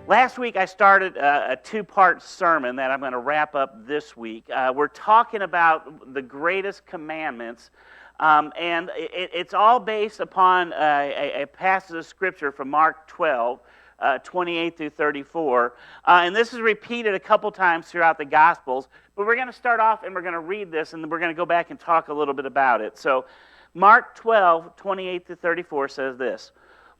Last week I started a two-part sermon that I'm going to wrap up this week. We're talking about the greatest commandments, and it's all based upon a passage of Scripture from Mark 12, 28 through 34. And this is repeated a couple times throughout the Gospels, but we're going to start off and we're going to read this, and then we're going to go back and talk a little bit about it. So Mark 12, 28 through 34 says this.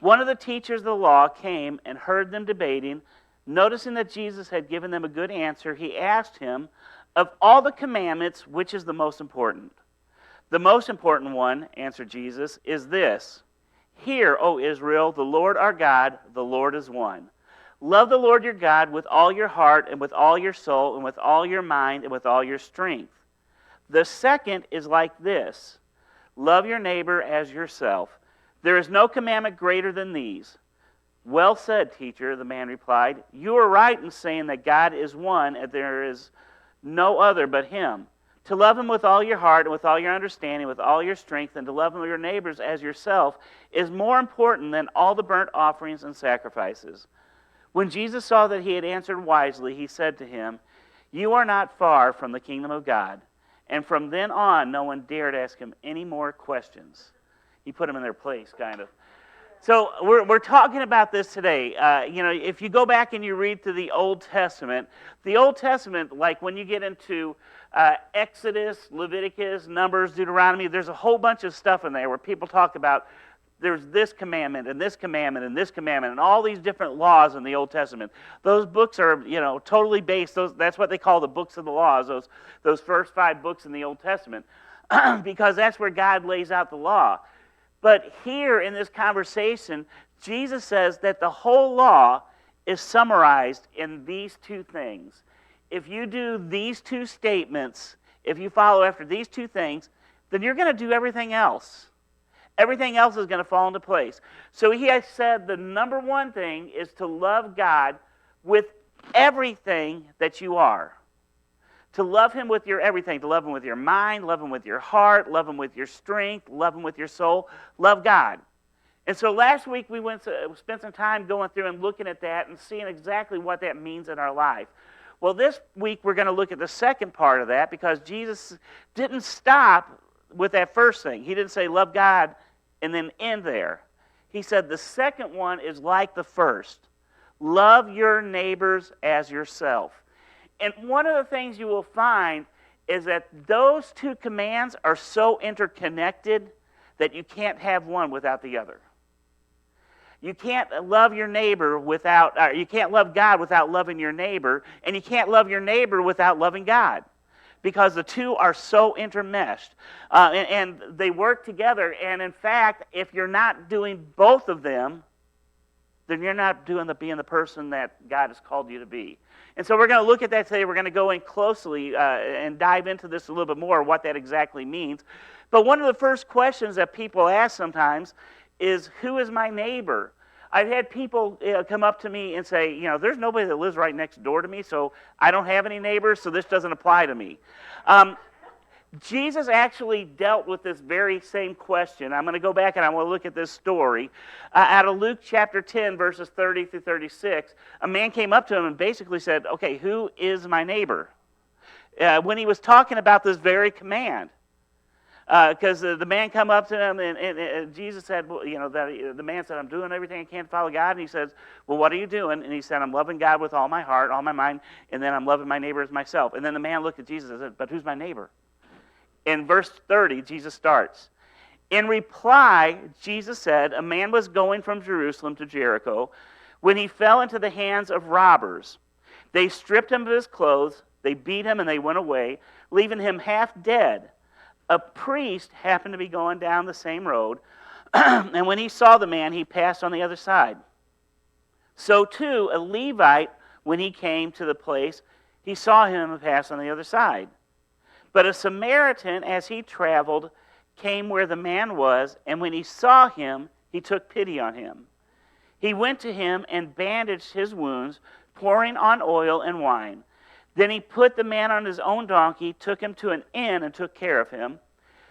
One of the teachers of the law came and heard them debating. Noticing that Jesus had given them a good answer, he asked him, "Of all the commandments, which is the most important?" "The most important one," answered Jesus, "is this. Hear, O Israel, the Lord our God, the Lord is one. Love the Lord your God with all your heart and with all your soul and with all your mind and with all your strength. The second is like this. Love your neighbor as yourself. There is no commandment greater than these." "Well said, teacher," the man replied. "You are right in saying that God is one and there is no other but Him. To love Him with all your heart and with all your understanding, with all your strength, and to love your neighbors as yourself is more important than all the burnt offerings and sacrifices." When Jesus saw that he had answered wisely, he said to him, "You are not far from the kingdom of God." And from then on, no one dared ask him any more questions. He put them in their place, kind of. So we're talking about this today. If you go back and you read through the Old Testament, like when you get into Exodus, Leviticus, Numbers, Deuteronomy, there's a whole bunch of stuff in there where people talk about there's this commandment and this commandment and this commandment and all these different laws in the Old Testament. Those books are, totally based. That's what they call the books of the laws. Those first 5 books in the Old Testament, because that's where God lays out the law. But here in this conversation, Jesus says that the whole law is summarized in these 2 things. If you do these 2 statements, if you follow after these 2 things, then you're going to do everything else. Everything else is going to fall into place. So he has said the number one thing is to love God with everything that you are. To love Him with your everything, to love Him with your mind, love Him with your heart, love Him with your strength, love Him with your soul, love God. And so last week we spent some time going through and looking at that and seeing exactly what that means in our life. Well, this week we're going to look at the second part of that, because Jesus didn't stop with that first thing. He didn't say love God and then end there. He said the second one is like the first. Love your neighbors as yourself. And one of the things you will find is that those 2 commands are so interconnected that you can't have one without the other. You can't love your neighbor you can't love God without loving your neighbor, and you can't love your neighbor without loving God, because the 2 are so intermeshed, and they work together. And in fact, if you're not doing both of them, then you're not being the person that God has called you to be. And so we're going to look at that today. We're going to go in closely and dive into this a little bit more, what that exactly means. But one of the first questions that people ask sometimes is, who is my neighbor? I've had people come up to me and say, there's nobody that lives right next door to me, so I don't have any neighbors, so this doesn't apply to me. Jesus actually dealt with this very same question. I'm going to go back and I want to look at this story. Out of Luke chapter 10, verses 30 through 36, a man came up to him and basically said, okay, who is my neighbor? When he was talking about this very command. Because the man come up to him and Jesus said, the man said, I'm doing everything I can to follow God. And he says, well, what are you doing? And he said, I'm loving God with all my heart, all my mind, and then I'm loving my neighbor as myself. And then the man looked at Jesus and said, but who's my neighbor? In verse 30, Jesus starts. In reply, Jesus said, a man was going from Jerusalem to Jericho when he fell into the hands of robbers. They stripped him of his clothes, they beat him, and they went away, leaving him half dead. A priest happened to be going down the same road, and when he saw the man, he passed on the other side. So too, a Levite, when he came to the place, he saw him pass on the other side. But a Samaritan, as he traveled, came where the man was, and when he saw him, he took pity on him. He went to him and bandaged his wounds, pouring on oil and wine. Then he put the man on his own donkey, took him to an inn, and took care of him.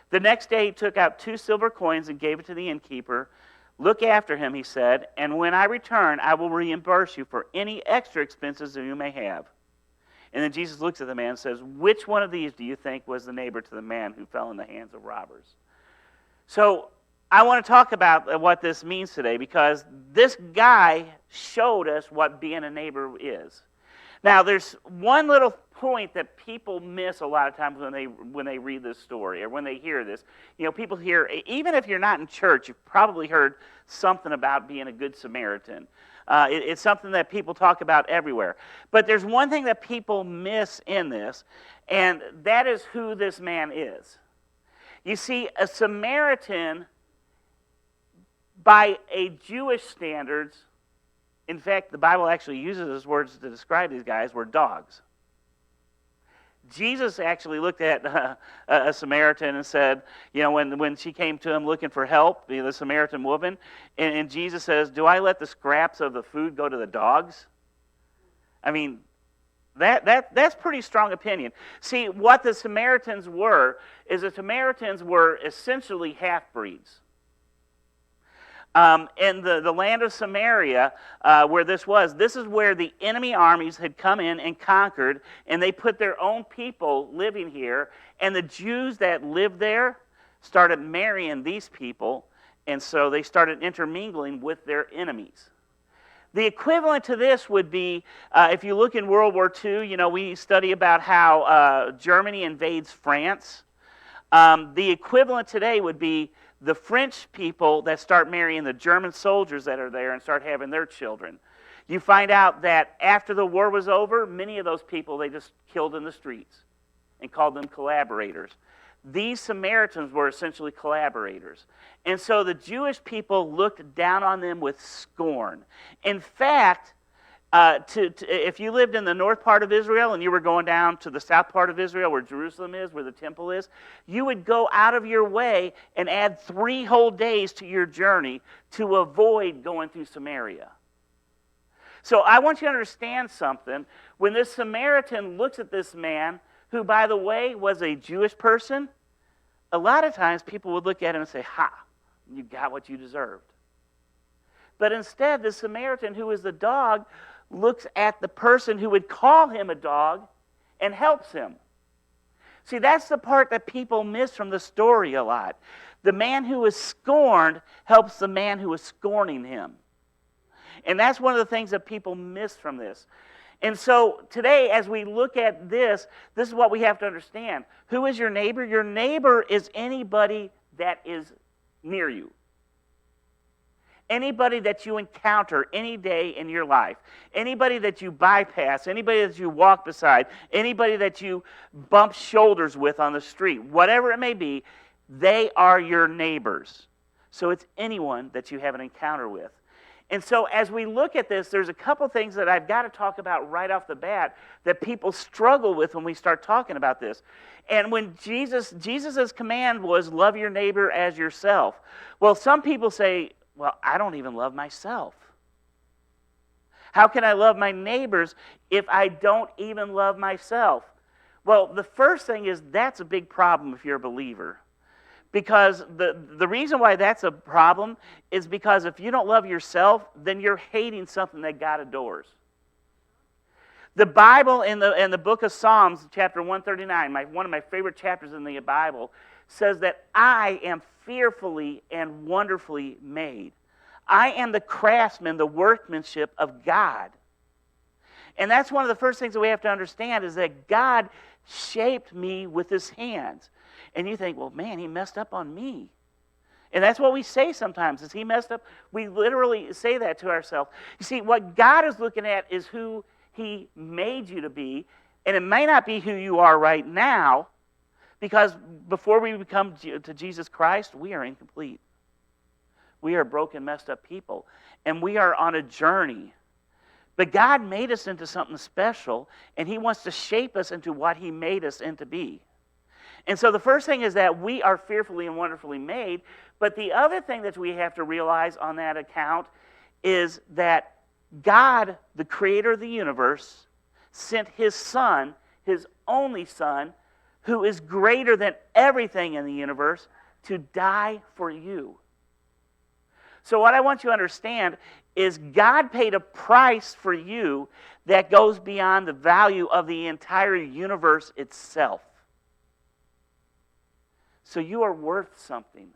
The next day he took out 2 silver coins and gave it to the innkeeper. Look after him, he said, and when I return, I will reimburse you for any extra expenses that you may have. And then Jesus looks at the man and says, which one of these do you think was the neighbor to the man who fell in the hands of robbers? So I want to talk about what this means today, because this guy showed us what being a neighbor is. Now, there's one little point that people miss a lot of times when they read this story or when they hear this. You know, people hear, even if you're not in church, you've probably heard something about being a good Samaritan. It's something that people talk about everywhere. But there's one thing that people miss in this, and that is who this man is. You see, a Samaritan, by a Jewish standards, in fact, the Bible actually uses those words to describe these guys, were dogs. Jesus actually looked at a Samaritan and said, you know, when she came to him looking for help, the Samaritan woman, and Jesus says, do I let the scraps of the food go to the dogs? I mean, that's pretty strong opinion. See, what the Samaritans were, is the Samaritans were essentially half-breeds. In the land of Samaria, where this is where the enemy armies had come in and conquered, and they put their own people living here, and the Jews that lived there started marrying these people, and so they started intermingling with their enemies. The equivalent to this would be, if you look in World War II, you know, we study about how Germany invades France. The equivalent today would be the French people that start marrying the German soldiers that are there and start having their children. You find out that after the war was over, many of those people they just killed in the streets and called them collaborators. These Samaritans were essentially collaborators. And so the Jewish people looked down on them with scorn. In fact, if you lived in the north part of Israel and you were going down to the south part of Israel where Jerusalem is, where the temple is, you would go out of your way and add 3 whole days to your journey to avoid going through Samaria. So I want you to understand something. When this Samaritan looks at this man, who, by the way, was a Jewish person, a lot of times people would look at him and say, ha, you got what you deserved. But instead, the Samaritan, who is the dog, looks at the person who would call him a dog and helps him. See, that's the part that people miss from the story a lot. The man who is scorned helps the man who is scorning him. And that's one of the things that people miss from this. And so today, as we look at this is what we have to understand. Who is your neighbor? Your neighbor is anybody that is near you. Anybody that you encounter any day in your life, anybody that you bypass, anybody that you walk beside, anybody that you bump shoulders with on the street, whatever it may be, they are your neighbors. So it's anyone that you have an encounter with. And so as we look at this, there's a couple things that I've got to talk about right off the bat that people struggle with when we start talking about this. And when Jesus' command was love your neighbor as yourself. Well, some people say, well, I don't even love myself. How can I love my neighbors if I don't even love myself? Well, the first thing is that's a big problem if you're a believer. Because the reason why that's a problem is because if you don't love yourself, then you're hating something that God adores. The Bible in the book of Psalms, chapter 139, one of my favorite chapters in the Bible, says that I am fearfully and wonderfully made. I am the craftsman, the workmanship of God. And that's one of the first things that we have to understand is that God shaped me with his hands. And you think, well, man, he messed up on me. And that's what we say sometimes, is he messed up. We literally say that to ourselves. You see, what God is looking at is who he made you to be. And it may not be who you are right now, because before we become to Jesus Christ, we are incomplete. We are broken, messed up people. And we are on a journey. But God made us into something special, and he wants to shape us into what he made us into be. And so the first thing is that we are fearfully and wonderfully made. But the other thing that we have to realize on that account is that God, the creator of the universe, sent his son, his only son, who is greater than everything in the universe, to die for you. So what I want you to understand is God paid a price for you that goes beyond the value of the entire universe itself. So you are worth something.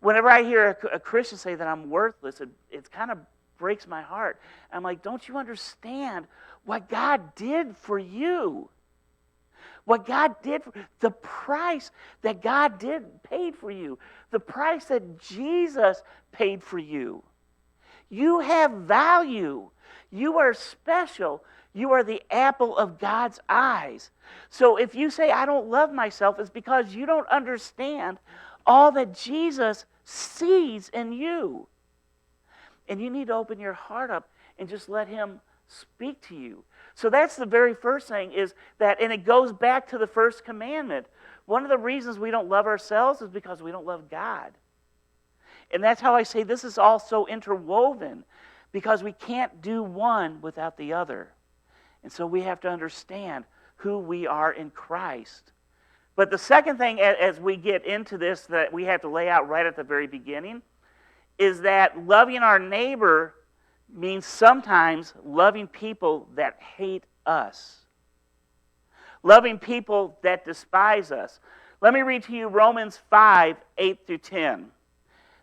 Whenever I hear a Christian say that I'm worthless, it kind of breaks my heart. I'm like, don't you understand what God did for you? What God did, the price that God paid for you, the price that Jesus paid for you. You have value. You are special. You are the apple of God's eyes. So if you say, I don't love myself, it's because you don't understand all that Jesus sees in you. And you need to open your heart up and just let him speak to you. So that's the very first thing is that, and it goes back to the first commandment. One of the reasons we don't love ourselves is because we don't love God. And that's how I say this is all so interwoven, because we can't do one without the other. And so we have to understand who we are in Christ. But the second thing as we get into this that we have to lay out right at the very beginning is that loving our neighbor means sometimes loving people that hate us. Loving people that despise us. Let me read to you Romans 5, 8 through 10.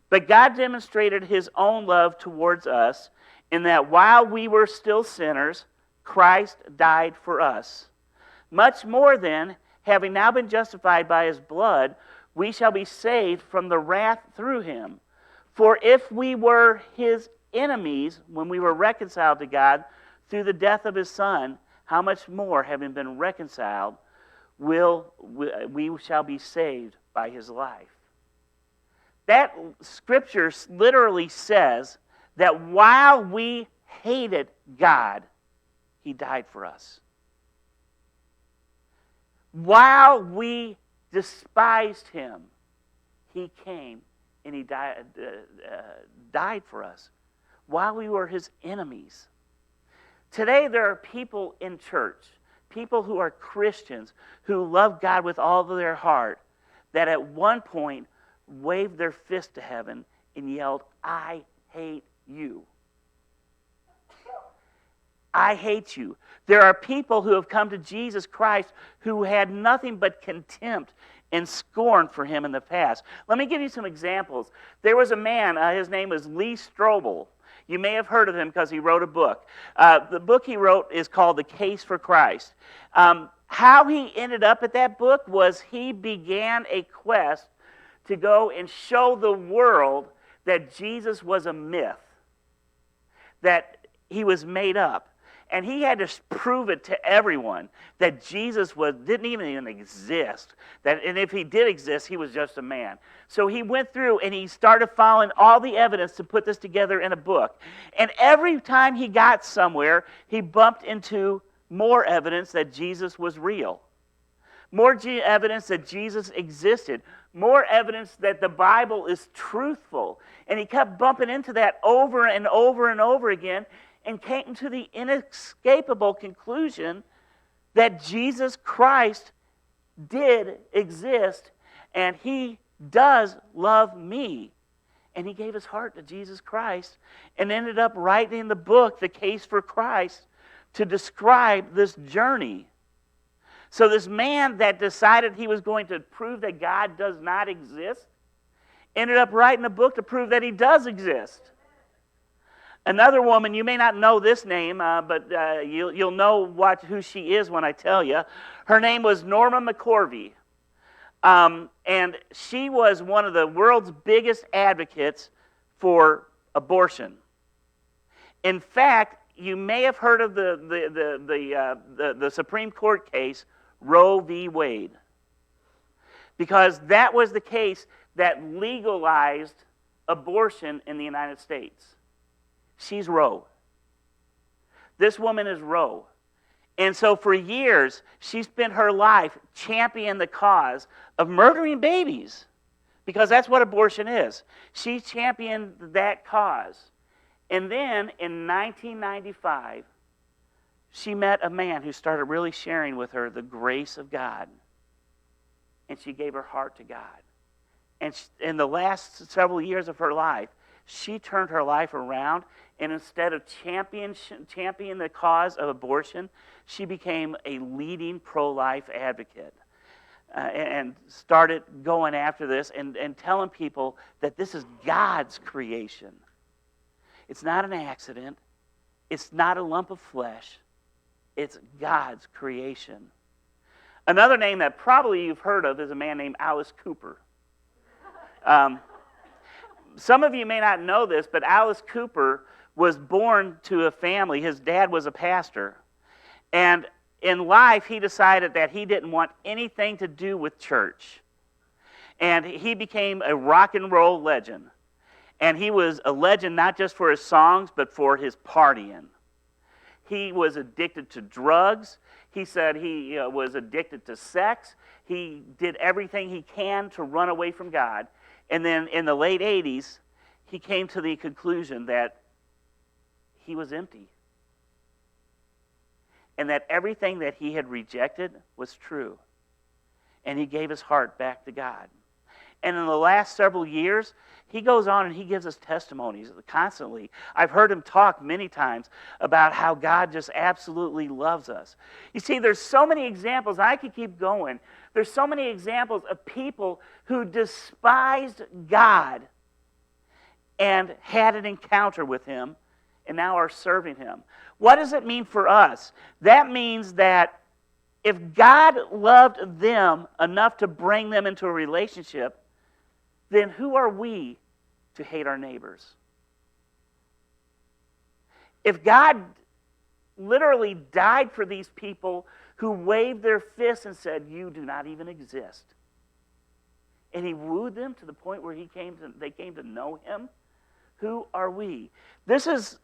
But God demonstrated his own love towards us in that while we were still sinners, Christ died for us. Much more then, having now been justified by his blood, we shall be saved from the wrath through him. For if we were his enemies when we were reconciled to God through the death of his Son, how much more, having been reconciled, we shall be saved by his life. That scripture literally says that while we hated God, he died for us. While we despised him, he came and he died for us. While we were his enemies. Today there are people in church, people who are Christians, who love God with all of their heart, that at one point waved their fist to heaven and yelled, I hate you. I hate you. There are people who have come to Jesus Christ who had nothing but contempt and scorn for him in the past. Let me give you some examples. There was a man, his name was Lee Strobel. You may have heard of him because he wrote a book. The book he wrote is called The Case for Christ. How he ended up at that book was he began a quest to go and show the world that Jesus was a myth, that he was made up. And he had to prove it to everyone that Jesus didn't even exist. And if he did exist, he was just a man. So he went through and he started following all the evidence to put this together in a book. And every time he got somewhere, he bumped into more evidence that Jesus was real. More evidence that Jesus existed. More evidence that the Bible is truthful. And he kept bumping into that over and over and over again, and came to the inescapable conclusion that Jesus Christ did exist, and he does love me. And he gave his heart to Jesus Christ and ended up writing the book, The Case for Christ, to describe this journey. So this man that decided he was going to prove that God does not exist ended up writing a book to prove that he does exist. Another woman, you may not know this name, but you'll know who she is when I tell you. Her name was Norma McCorvey. And she was one of the world's biggest advocates for abortion. In fact, you may have heard of the Supreme Court case, Roe v. Wade. Because that was the case that legalized abortion in the United States. She's Roe. This woman is Roe. And so for years, she spent her life championing the cause of murdering babies, because that's what abortion is. She championed that cause. And then in 1995, she met a man who started really sharing with her the grace of God. And she gave her heart to God. And in the last several years of her life, she turned her life around, and instead of championing the cause of abortion, she became a leading pro-life advocate and started going after this and telling people that this is God's creation. It's not an accident. It's not a lump of flesh. It's God's creation. Another name that probably you've heard of is a man named Alice Cooper. Some of you may not know this, but Alice Cooper was born to a family. His dad was a pastor. And in life, he decided that he didn't want anything to do with church. And he became a rock and roll legend. And he was a legend not just for his songs, but for his partying. He was addicted to drugs. He said he was addicted to sex. He did everything he can to run away from God. And then in the late 80s, he came to the conclusion that he was empty. And that everything that he had rejected was true. And he gave his heart back to God. And in the last several years, he goes on and he gives us testimonies constantly. I've heard him talk many times about how God just absolutely loves us. You see, there's so many examples. I could keep going. There's so many examples of people who despised God and had an encounter with him and now are serving him. What does it mean for us? That means that if God loved them enough to bring them into a relationship, then who are we to hate our neighbors? If God literally died for these people who waved their fists and said, "You do not even exist," and he wooed them to the point where they came to know him, who are we? This is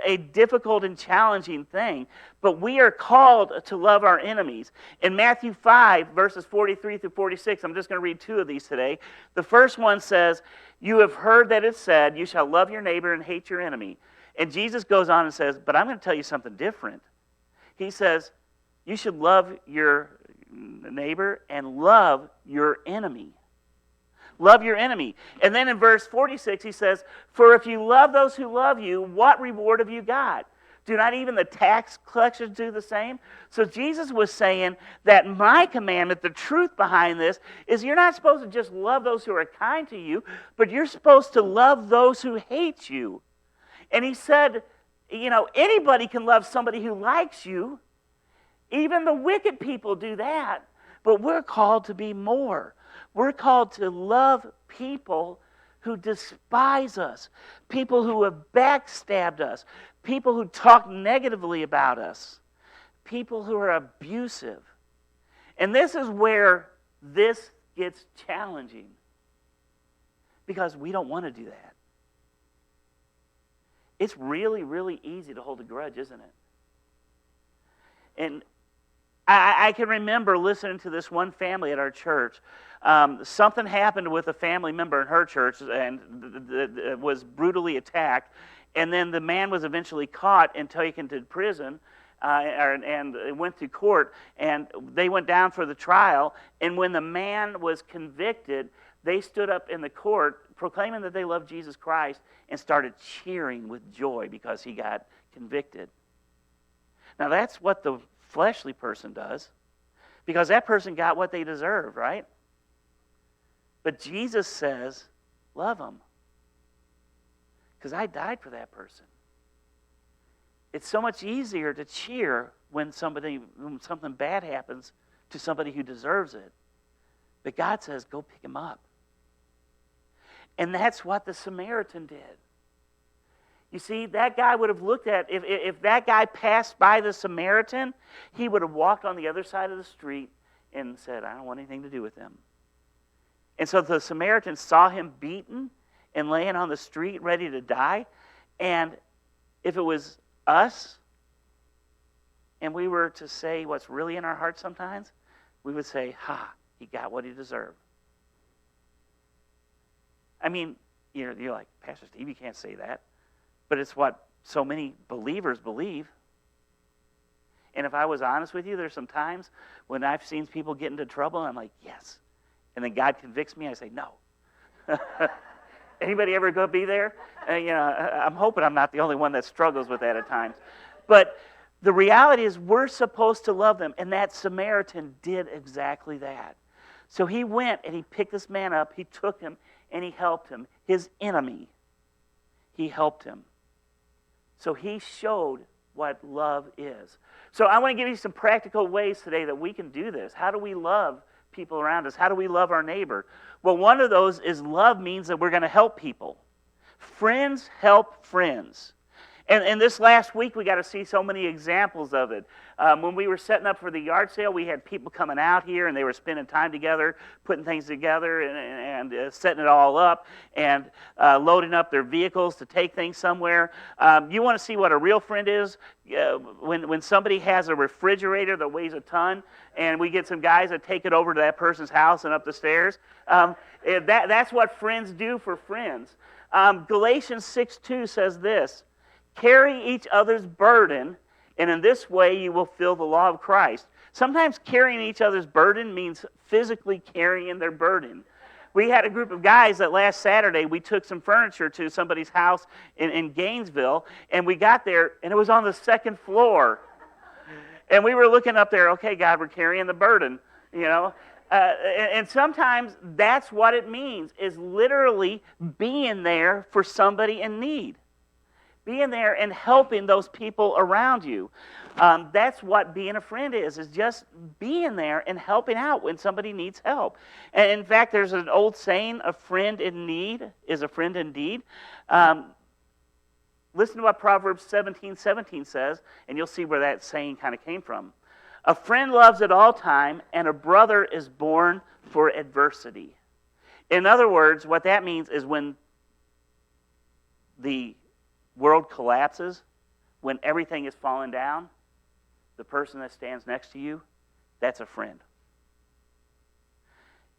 a difficult and challenging thing, but we are called to love our enemies. In Matthew 5, verses 43 through 46, I'm just going to read two of these today. The first one says, "You have heard that it said, 'You shall love your neighbor and hate your enemy.' And Jesus goes on and says, 'But I'm going to tell you something different.' He says, 'You should love your neighbor and love your enemy.'" Love your enemy. And then in verse 46, he says, "For if you love those who love you, what reward have you got? Do not even the tax collectors do the same?" So Jesus was saying that my commandment, the truth behind this, is you're not supposed to just love those who are kind to you, but you're supposed to love those who hate you. And he said, anybody can love somebody who likes you. Even the wicked people do that. But we're called to be more. We're called to love people who despise us, people who have backstabbed us, people who talk negatively about us, people who are abusive. And this is where this gets challenging, because we don't want to do that. It's really, really easy to hold a grudge, isn't it? And I can remember listening to this one family at our church. Something happened with a family member in her church and was brutally attacked. And then the man was eventually caught and taken to prison and went to court. And they went down for the trial. And when the man was convicted, they stood up in the court proclaiming that they loved Jesus Christ and started cheering with joy because he got convicted. Now that's what the fleshly person does, because that person got what they deserve, right? But Jesus says, love them, because I died for that person. It's so much easier to cheer when something bad happens to somebody who deserves it. But God says, go pick him up. And that's what the Samaritan did. You see, that guy would have looked at, if that guy passed by the Samaritan, he would have walked on the other side of the street and said, I don't want anything to do with him. And so the Samaritan saw him beaten and laying on the street ready to die. And if it was us, and we were to say what's really in our hearts sometimes, we would say, he got what he deserved. I mean, you're like, Pastor Steve, you can't say that. But it's what so many believers believe. And if I was honest with you, there's some times when I've seen people get into trouble, and I'm like, yes. and then God convicts me, I say, no. Anybody ever go be there? I'm hoping I'm not the only one that struggles with that at times. But the reality is we're supposed to love them, and that Samaritan did exactly that. So he went and he picked this man up, he took him, and he helped him. His enemy, he helped him. So he showed what love is. So I want to give you some practical ways today that we can do this. How do we love people around us? How do we love our neighbor? Well, one of those is love means that we're going to help people. Friends help friends. And this last week, we got to see so many examples of it. When we were setting up for the yard sale, we had people coming out here, and they were spending time together, putting things together, and setting it all up, and loading up their vehicles to take things somewhere. You want to see what a real friend is? When somebody has a refrigerator that weighs a ton, and we get some guys that take it over to that person's house and up the stairs, that's what friends do for friends. Galatians 6:2 says this, carry each other's burden, and in this way you will fulfill the law of Christ. Sometimes carrying each other's burden means physically carrying their burden. We had a group of guys that last Saturday, we took some furniture to somebody's house in Gainesville, and we got there, and it was on the second floor. And we were looking up there, okay, God, we're carrying the burden, and sometimes that's what it means, is literally being there for somebody in need. Being there and helping those people around you. That's what being a friend is just being there and helping out when somebody needs help. And in fact, there's an old saying, a friend in need is a friend indeed. Listen to what Proverbs 17:17 says, and you'll see where that saying kind of came from. A friend loves at all time, and a brother is born for adversity. In other words, what that means is when the world collapses, when everything is falling down, the person that stands next to you, that's a friend.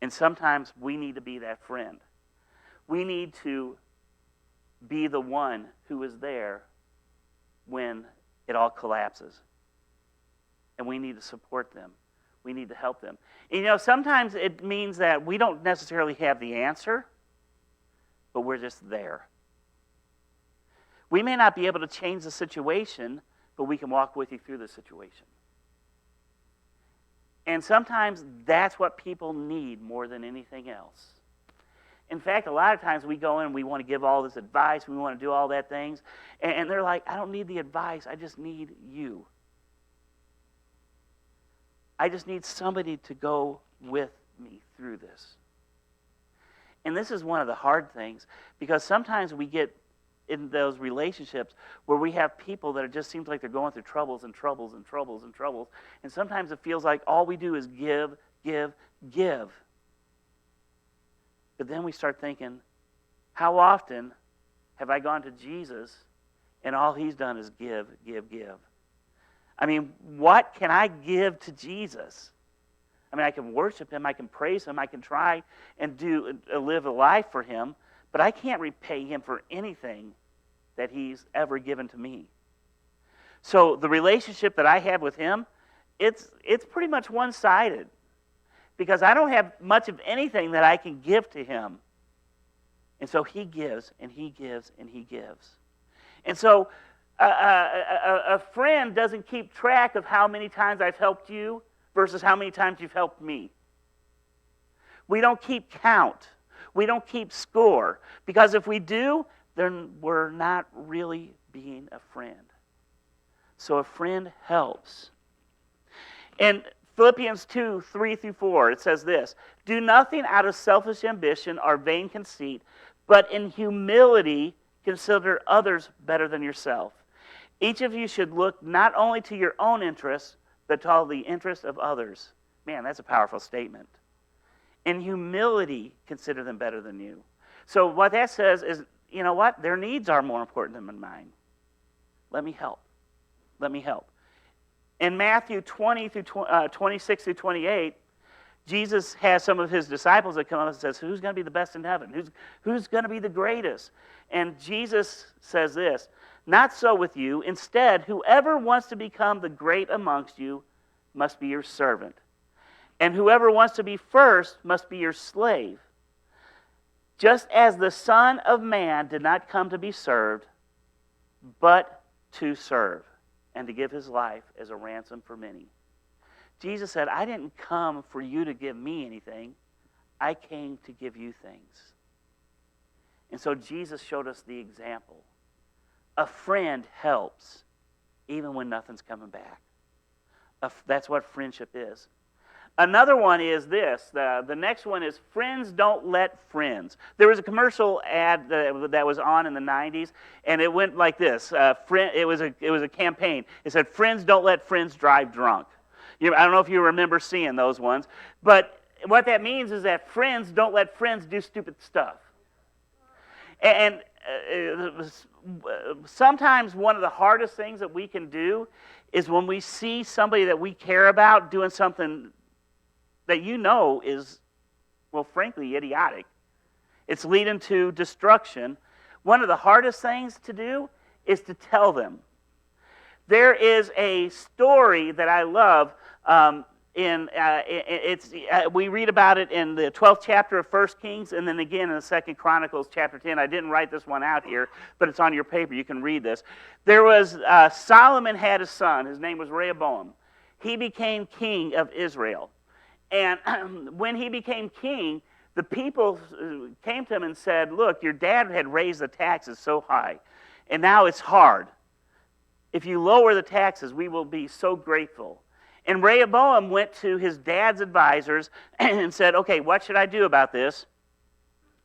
And sometimes we need to be that friend. We need to be the one who is there when it all collapses. And we need to support them. We need to help them. And sometimes it means that we don't necessarily have the answer, but we're just there. We may not be able to change the situation, but we can walk with you through the situation. And sometimes that's what people need more than anything else. In fact, a lot of times we go in and we want to give all this advice, we want to do all that things, and they're like, I don't need the advice, I just need you. I just need somebody to go with me through this. And this is one of the hard things, because sometimes we get in those relationships where we have people that it just seems like they're going through troubles and troubles and troubles and troubles. And sometimes it feels like all we do is give, give, give. But then we start thinking, how often have I gone to Jesus and all he's done is give, give, give? I mean, what can I give to Jesus? I mean, I can worship him, I can praise him, I can try and live a life for him, but I can't repay him for anything that he's ever given to me. So the relationship that I have with him, it's pretty much one-sided, because I don't have much of anything that I can give to him. And so he gives, and he gives, and he gives. And so a friend doesn't keep track of how many times I've helped you versus how many times you've helped me. We don't keep count. We don't keep score, because if we do, then we're not really being a friend. So a friend helps. In Philippians 2:3-4, it says this, do nothing out of selfish ambition or vain conceit, but in humility consider others better than yourself. Each of you should look not only to your own interests, but to all the interests of others. Man, that's a powerful statement. In humility, consider them better than you. So what that says is, you know what? Their needs are more important than mine. Let me help. Let me help. In Matthew 26-28, Jesus has some of his disciples that come up and says, who's going to be the best in heaven? Who's going to be the greatest? And Jesus says this, not so with you. Instead, whoever wants to become the great amongst you must be your servant. And whoever wants to be first must be your slave. Just as the Son of Man did not come to be served, but to serve, and to give his life as a ransom for many. Jesus said, I didn't come for you to give me anything. I came to give you things. And so Jesus showed us the example. A friend helps even when nothing's coming back. That's what friendship is. Another one is this. The next one is friends don't let friends. There was a commercial ad that was on in the 90s, and it went like this. It was a campaign. It said, friends don't let friends drive drunk. I don't know if you remember seeing those ones, but what that means is that friends don't let friends do stupid stuff. And sometimes one of the hardest things that we can do is when we see somebody that we care about doing something that you know is, well, frankly, idiotic. It's leading to destruction. One of the hardest things to do is to tell them. There is a story that I love. We read about it in the 12th chapter of 1 Kings, and then again in the 2 Chronicles chapter 10. I didn't write this one out here, but it's on your paper. You can read this. There was Solomon had a son. His name was Rehoboam. He became king of Israel. And when he became king, the people came to him and said, look, your dad had raised the taxes so high, and now it's hard. If you lower the taxes, we will be so grateful. And Rehoboam went to his dad's advisors and said, okay, what should I do about this?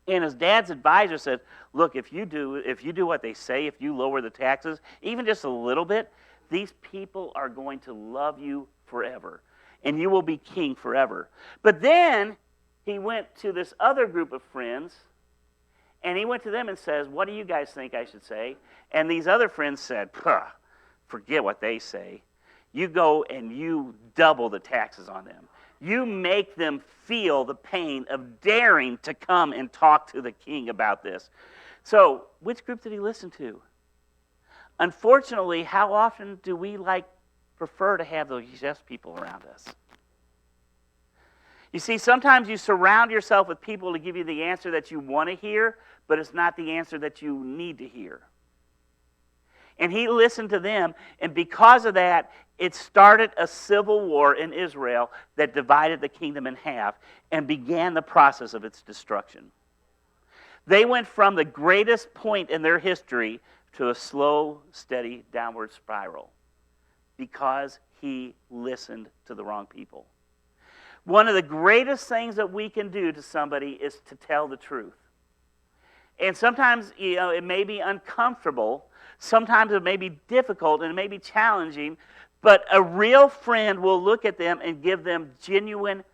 And his dad's advisor said, look, if you do what they say, if you lower the taxes, even just a little bit, these people are going to love you forever. And you will be king forever. But then he went to this other group of friends, and he went to them and says, what do you guys think I should say? And these other friends said, forget what they say. You go and you double the taxes on them. You make them feel the pain of daring to come and talk to the king about this. So, which group did he listen to? Unfortunately, how often do we prefer to have those yes people around us? You see, sometimes you surround yourself with people to give you the answer that you want to hear, but it's not the answer that you need to hear. And he listened to them, and because of that, it started a civil war in Israel that divided the kingdom in half and began the process of its destruction. They went from the greatest point in their history to a slow, steady downward spiral because he listened to the wrong people. One of the greatest things that we can do to somebody is to tell the truth. And sometimes, it may be uncomfortable. Sometimes it may be difficult and it may be challenging, but a real friend will look at them and give them genuine,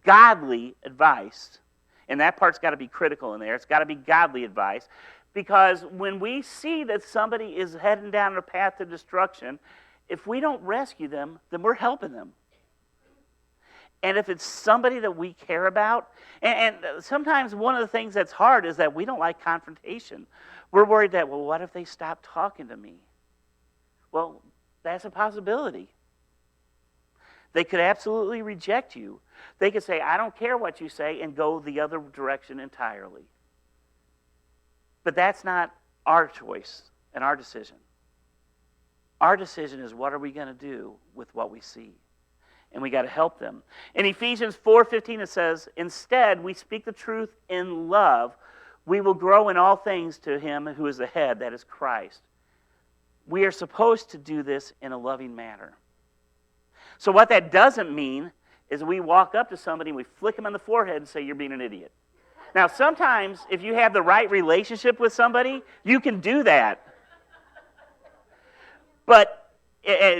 godly advice. And that part's got to be critical in there. It's got to be godly advice. Because when we see that somebody is heading down a path to destruction, if we don't rescue them, then we're helping them. And if it's somebody that we care about, and sometimes one of the things that's hard is that we don't like confrontation. We're worried that, well, what if they stop talking to me? Well, that's a possibility. They could absolutely reject you. They could say, I don't care what you say, and go the other direction entirely. But that's not our choice and our decision. Our decision is, what are we going to do with what we see? And we got to help them. In Ephesians 4:15 it says, instead we speak the truth in love. We will grow in all things to him who is the head, that is Christ. We are supposed to do this in a loving manner. So what that doesn't mean is we walk up to somebody and we flick them on the forehead and say, you're being an idiot. Now sometimes if you have the right relationship with somebody, you can do that. But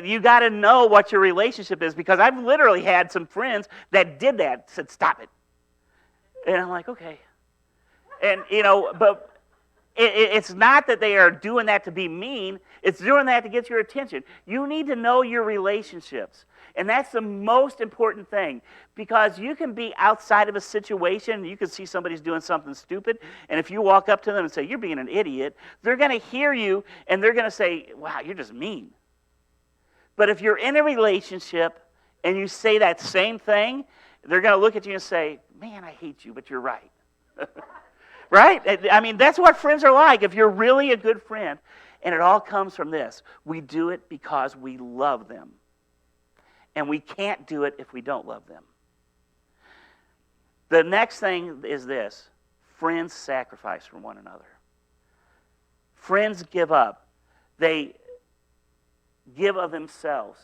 you got to know what your relationship is, because I've literally had some friends that did that, said, stop it. And I'm like, okay. And, but it's not that they are doing that to be mean. It's doing that to get your attention. You need to know your relationships. And that's the most important thing, because you can be outside of a situation, you can see somebody's doing something stupid, and if you walk up to them and say, you're being an idiot, they're going to hear you, and they're going to say, wow, you're just mean. But if you're in a relationship and you say that same thing, They're going to look at you and say, man, I hate you, but you're right. Right? I mean, that's what friends are like. If you're really a good friend, and it all comes from this. We do it because we love them. And we can't do it if we don't love them. The next thing is this. Friends sacrifice for one another. Friends give up. They give of themselves.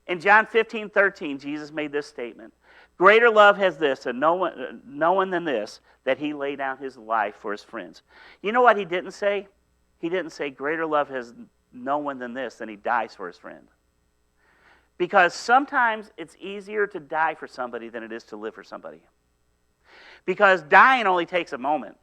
In John 15:13, Jesus made this statement. Greater love has this, and no one than this, that he laid down his life for his friends. You know what he didn't say? He didn't say, greater love has no one than this, than he dies for his friend. Because sometimes it's easier to die for somebody than it is to live for somebody. Because dying only takes a moment.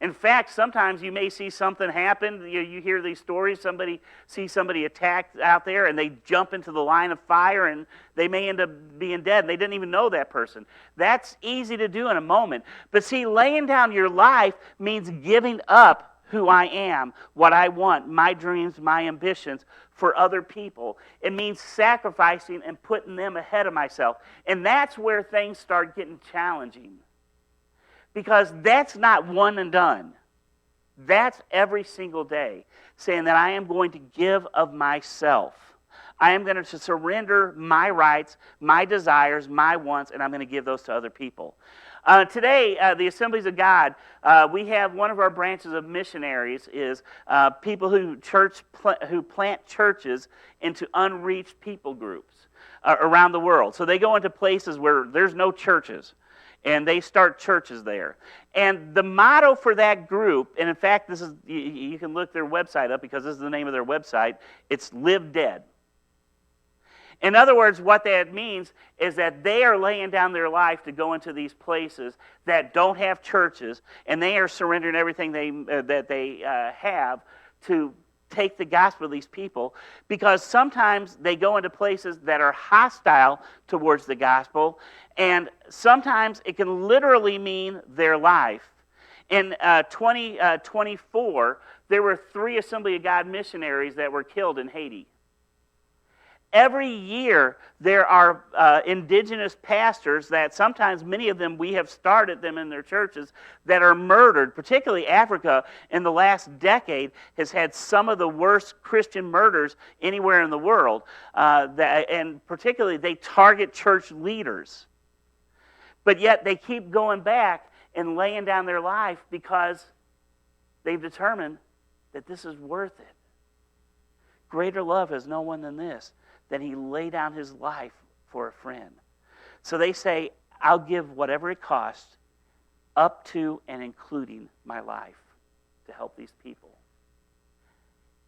In fact, sometimes you may see something happen. You hear these stories. Somebody sees somebody attacked out there, and they jump into the line of fire, and they may end up being dead, and they didn't even know that person. That's easy to do in a moment. But see, laying down your life means giving up who I am, what I want, my dreams, my ambitions for other people. It means sacrificing and putting them ahead of myself. And that's where things start getting challenging. Because that's not one and done. That's every single day, saying that I am going to give of myself. I am going to surrender my rights, my desires, my wants, and I'm going to give those to other people. Today, the Assemblies of God, we have one of our branches of missionaries is people who plant churches into unreached people groups around the world. So they go into places where there's no churches, and they start churches there. And the motto for that group, and in fact, this is you can look their website up because this is the name of their website. It's Live Dead. In other words, what that means is that they are laying down their life to go into these places that don't have churches, and they are surrendering everything that they have to take the gospel to these people, because sometimes they go into places that are hostile towards the gospel, and sometimes it can literally mean their life. In 2024, there were 3 Assembly of God missionaries that were killed in Haiti. Every year, there are indigenous pastors that sometimes, many of them, we have started them in their churches, that are murdered. Particularly Africa, in the last decade, has had some of the worst Christian murders anywhere in the world. And particularly, they target church leaders. But yet, they keep going back and laying down their life because they've determined that this is worth it. Greater love has no one than this, that he lay down his life for a friend. So they say, I'll give whatever it costs, up to and including my life, to help these people.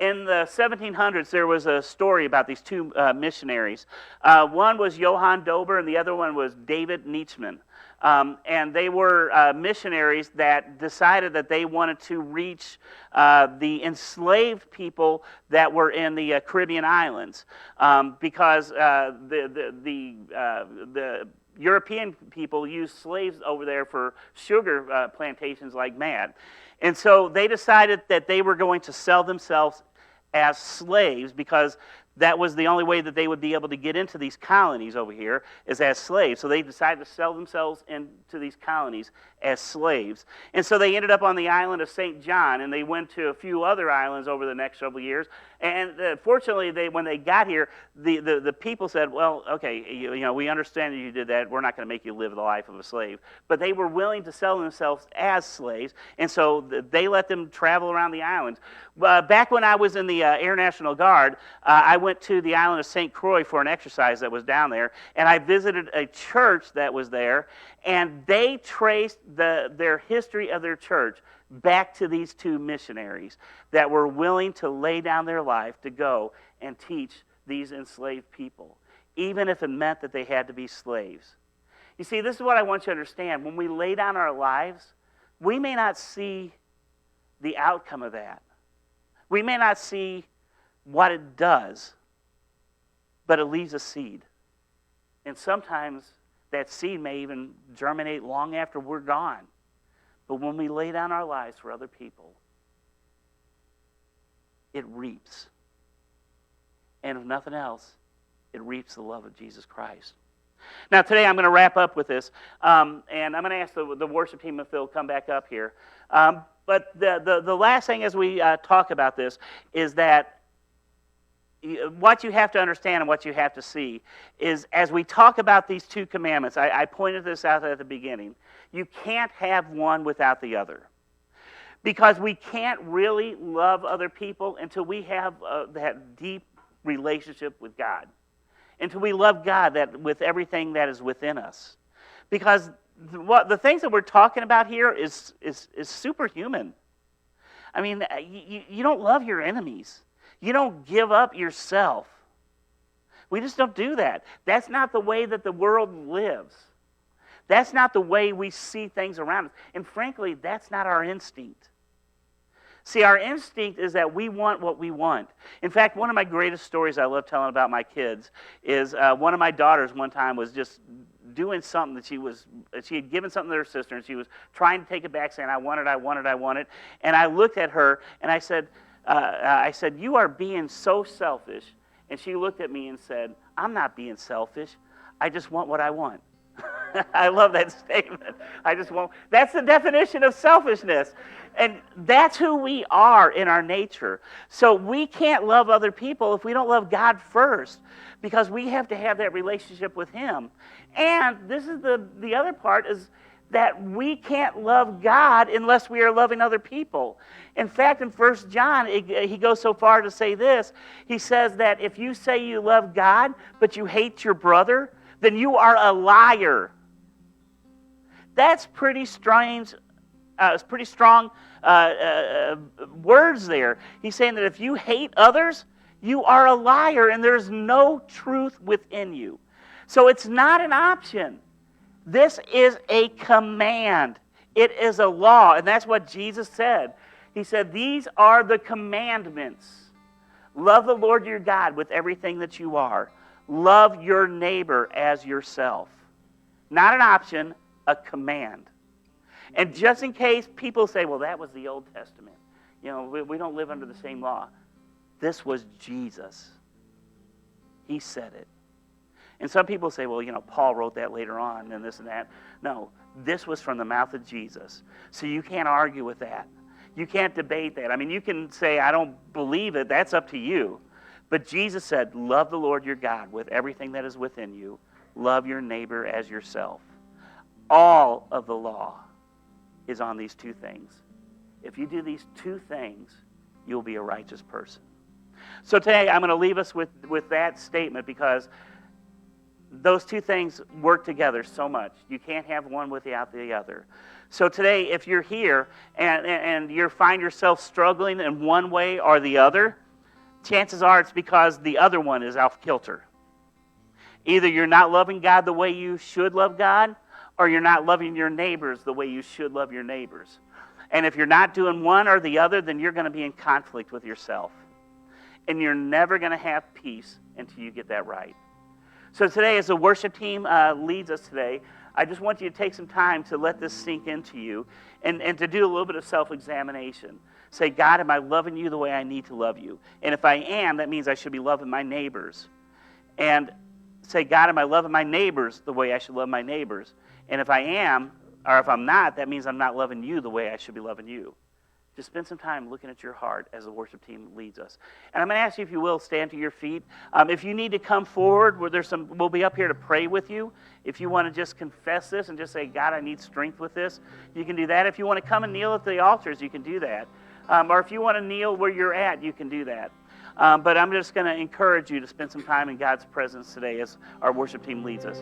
In the 1700s, there was a story about these 2 missionaries. One was Johann Dober, and the other one was David Nietzschmann. And they were missionaries that decided that they wanted to reach the enslaved people that were in the Caribbean islands, because the European people used slaves over there for sugar plantations like mad. And so they decided that they were going to sell themselves as slaves, because that was the only way that they would be able to get into these colonies over here, is as slaves. So they decided to sell themselves into these colonies as slaves. And so they ended up on the island of St. John, and they went to a few other islands over the next several years. And fortunately, when they got here, the people said, well, okay, you know, we understand that you did that. We're not going to make you live the life of a slave. But they were willing to sell themselves as slaves, and so they let them travel around the islands. Back when I was in the Air National Guard, I went to the island of St. Croix for an exercise that was down there, and I visited a church that was there, and they traced their history of their church back to these 2 missionaries that were willing to lay down their life to go and teach these enslaved people, even if it meant that they had to be slaves. You see, this is what I want you to understand. When we lay down our lives, we may not see the outcome of that. We may not see what it does, but it leaves a seed. And sometimes that seed may even germinate long after we're gone. But when we lay down our lives for other people, it reaps. And if nothing else, it reaps the love of Jesus Christ. Now, today I'm going to wrap up with this, and I'm going to ask the worship team if they'll come back up here. But the last thing as we talk about this is that what you have to understand and what you have to see is as we talk about these two commandments, I pointed this out at the beginning, you can't have one without the other. Because we can't really love other people until we have that deep relationship with God. Until we love God with everything that is within us. Because the things that we're talking about here is superhuman. I mean, you don't love your enemies. You don't give up yourself. We just don't do that. That's not the way that the world lives. That's not the way we see things around us. And frankly, that's not our instinct. See, our instinct is that we want what we want. In fact, one of my greatest stories I love telling about my kids is one of my daughters one time was just doing something that she had given something to her sister, and she was trying to take it back, saying, I want it. And I looked at her, and I said, you are being so selfish. And she looked at me and said, I'm not being selfish. I just want what I want. I love that statement. That's the definition of selfishness. And that's who we are in our nature. So we can't love other people if we don't love God first, because we have to have that relationship with Him. And this is the other part is that we can't love God unless we are loving other people. In fact, in 1 John, he goes so far to say this. He says that if you say you love God, but you hate your brother, then you are a liar. That's pretty strange. It's pretty strong words there. He's saying that if you hate others, you are a liar, and there's no truth within you. So it's not an option. This is a command. It is a law, and that's what Jesus said. He said, these are the commandments. Love the Lord your God with everything that you are. Love your neighbor as yourself. Not an option, a command. And just in case people say, well, that was the Old Testament. You know, we don't live under the same law. This was Jesus. He said it. And some people say, well, you know, Paul wrote that later on and this and that. No, this was from the mouth of Jesus. So you can't argue with that. You can't debate that. I mean, you can say, I don't believe it. That's up to you. But Jesus said, love the Lord your God with everything that is within you. Love your neighbor as yourself. All of the law is on these two things. If you do these two things, you'll be a righteous person. So today I'm going to leave us with that statement, because those two things work together so much. You can't have one without the other. So today, if you're here and you find yourself struggling in one way or the other, chances are it's because the other one is off kilter. Either you're not loving God the way you should love God, or you're not loving your neighbors the way you should love your neighbors. And if you're not doing one or the other, then you're going to be in conflict with yourself. And you're never going to have peace until you get that right. So today, as the worship team leads us today, I just want you to take some time to let this sink into you and to do a little bit of self-examination. Say, God, am I loving you the way I need to love you? And if I am, that means I should be loving my neighbors. And say, God, am I loving my neighbors the way I should love my neighbors? And if I am, or if I'm not, that means I'm not loving you the way I should be loving you. Just spend some time looking at your heart as the worship team leads us. And I'm going to ask you, if you will, stand to your feet. If you need to come forward, we'll be up here to pray with you. If you want to just confess this and just say, God, I need strength with this, you can do that. If you want to come and kneel at the altars, you can do that. Or if you want to kneel where you're at, you can do that. But I'm just going to encourage you to spend some time in God's presence today as our worship team leads us.